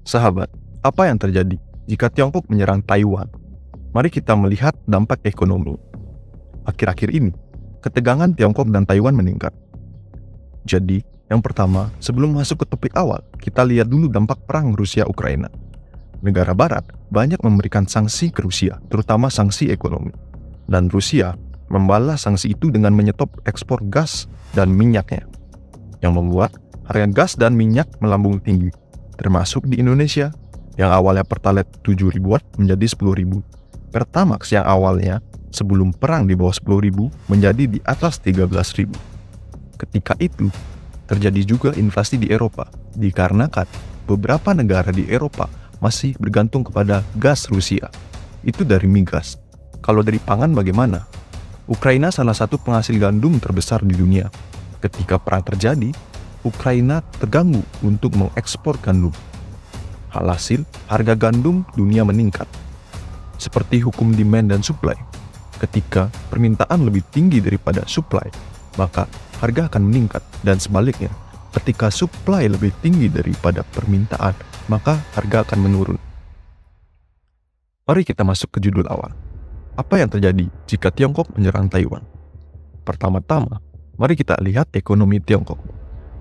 Sahabat, apa yang terjadi jika Tiongkok menyerang Taiwan? Mari kita melihat dampak ekonomi. Akhir-akhir ini, ketegangan Tiongkok dan Taiwan meningkat. Jadi, yang pertama, sebelum masuk ke topik awal, kita lihat dulu dampak perang Rusia-Ukraina. Negara Barat banyak memberikan sanksi ke Rusia, terutama sanksi ekonomi. Dan Rusia membalas sanksi itu dengan menyetop ekspor gas dan minyaknya, yang membuat harga gas dan minyak melambung tinggi, termasuk di Indonesia, yang awalnya Pertalite 7 ribuan menjadi 10 ribu. Pertamax yang awalnya sebelum perang di bawah 10 ribu menjadi di atas 13 ribu. Ketika itu, terjadi juga inflasi di Eropa, dikarenakan beberapa negara di Eropa masih bergantung kepada gas Rusia. Itu dari migas. Kalau dari pangan bagaimana? Ukraina salah satu penghasil gandum terbesar di dunia. Ketika perang terjadi, Ukraina terganggu untuk mengekspor gandum. Alhasil, harga gandum dunia meningkat. Seperti hukum demand dan supply. Ketika permintaan lebih tinggi daripada supply, maka harga akan meningkat, dan sebaliknya, ketika supply lebih tinggi daripada permintaan, maka harga akan menurun. Mari kita masuk ke judul awal. Apa yang terjadi jika Tiongkok menyerang Taiwan? Pertama-tama, mari kita lihat ekonomi Tiongkok.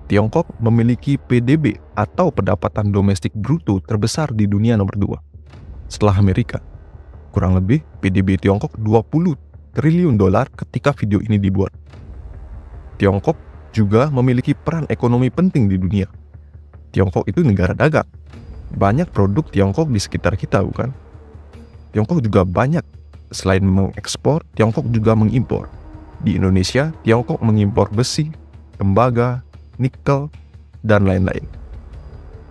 Tiongkok memiliki PDB atau pendapatan domestik bruto terbesar di dunia nomor 2, setelah Amerika. Kurang lebih PDB Tiongkok 20 triliun dolar ketika video ini dibuat. Tiongkok juga memiliki peran ekonomi penting di dunia. Tiongkok itu negara dagang. Banyak produk Tiongkok di sekitar kita, bukan? Tiongkok juga banyak. Selain mengekspor, Tiongkok juga mengimpor. Di Indonesia, Tiongkok mengimpor besi, tembaga, nikel, dan lain-lain.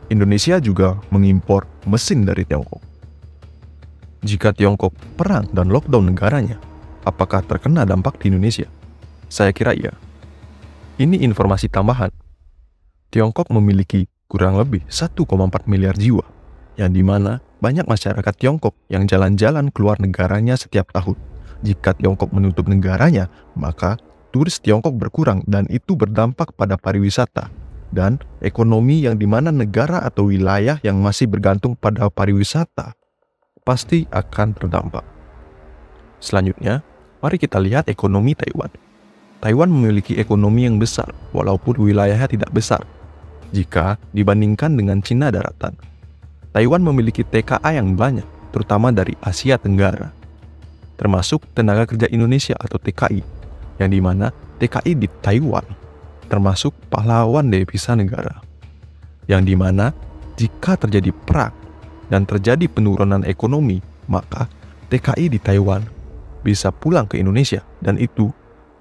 Indonesia juga mengimpor mesin dari Tiongkok. Jika Tiongkok perang dan lockdown negaranya, apakah terkena dampak di Indonesia? Saya kira iya. Ini informasi tambahan. Tiongkok memiliki kurang lebih 1,4 miliar jiwa, yang dimana banyak masyarakat Tiongkok yang jalan-jalan keluar negaranya setiap tahun. Jika Tiongkok menutup negaranya, maka turis Tiongkok berkurang dan itu berdampak pada pariwisata dan ekonomi, yang dimana negara atau wilayah yang masih bergantung pada pariwisata pasti akan terdampak. Selanjutnya, mari kita lihat ekonomi Taiwan. Taiwan memiliki ekonomi yang besar, walaupun wilayahnya tidak besar jika dibandingkan dengan Cina daratan. Taiwan memiliki TKA yang banyak, terutama dari Asia Tenggara, termasuk tenaga kerja Indonesia atau TKI, yang dimana TKI di Taiwan termasuk pahlawan devisa negara, yang dimana jika terjadi perang dan terjadi penurunan ekonomi, maka TKI di Taiwan bisa pulang ke Indonesia, dan itu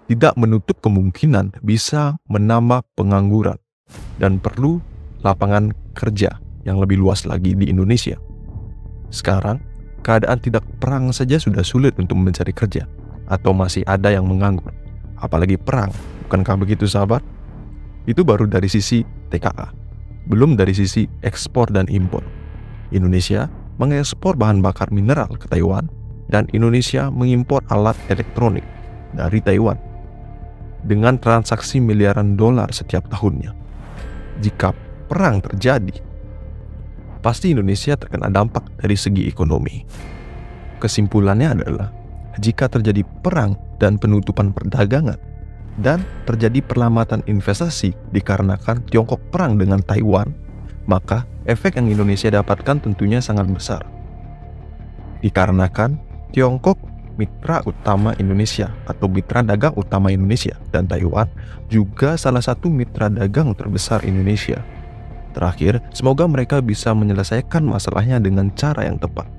tidak menutup kemungkinan bisa menambah pengangguran dan perlu lapangan kerja yang lebih luas lagi di Indonesia. Sekarang, keadaan tidak perang saja sudah sulit untuk mencari kerja, atau masih ada yang menganggur. Apalagi perang, bukankah begitu sahabat? Itu baru dari sisi TKA, belum dari sisi ekspor dan impor. Indonesia mengekspor bahan bakar mineral ke Taiwan, dan Indonesia mengimpor alat elektronik dari Taiwan dengan transaksi miliaran dolar setiap tahunnya. Jika perang terjadi, pasti Indonesia terkena dampak dari segi ekonomi. Kesimpulannya adalah, jika terjadi perang dan penutupan perdagangan, dan terjadi perlambatan investasi dikarenakan Tiongkok perang dengan Taiwan, maka efek yang Indonesia dapatkan tentunya sangat besar. Dikarenakan Tiongkok mitra utama Indonesia atau mitra dagang utama Indonesia, dan Taiwan juga salah satu mitra dagang terbesar Indonesia. Terakhir, semoga mereka bisa menyelesaikan masalahnya dengan cara yang tepat.